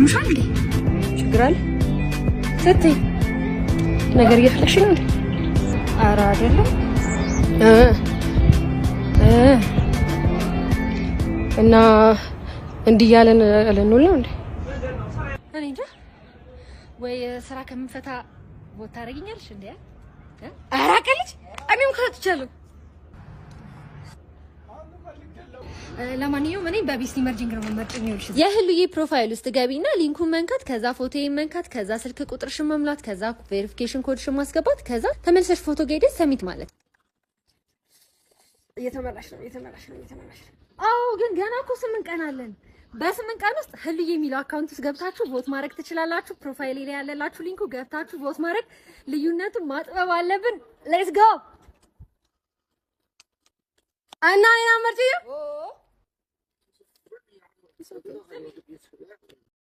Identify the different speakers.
Speaker 1: ገርምሻል እንዴ?
Speaker 2: ችግር አለ ስትይ ነገር እየፈለግሽ ነው እንዴ?
Speaker 1: ኧረ አይደለም
Speaker 2: እና እንዲህ እያለን ልንውል ነው እንዴ?
Speaker 1: እኔ እንጃ። ወይ ስራ ከምፈታ ቦታ ታደርጊኛለሽ እንዴ? ኧረ አቀልሽ እኔም ካትቻለሁ። ለማንኛውም እኔ በቢስቲ መርጂንግ ነው የምመርጠው።
Speaker 3: የህሉዬ ፕሮፋይል ውስጥ ገቢና ሊንኩን መንካት፣ ከዛ ፎቶዬን መንካት፣ ከዛ ስልክ ቁጥርሽን መሙላት፣ ከዛ ቬሪፊኬሽን ኮድሽን ማስገባት፣ ከዛ ተመልሰሽ ፎቶ ጋር ሰሚት ማለት።
Speaker 2: እየተመላሽ ነው።
Speaker 1: አዎ ግን ገና እኮ 8 ቀን አለን። በ8 ቀን ውስጥ ህሉዬ የሚለው አካውንት ውስጥ ገብታችሁ ቮት ማድረግ ትችላላችሁ። ፕሮፋይል ላይ ያለላችሁ ሊንኩ ገብታችሁ ቮት ማድረግ፣ ልዩነቱን ማጥበብ አለብን። ሌትስ ጎ እና እኔና መርጪ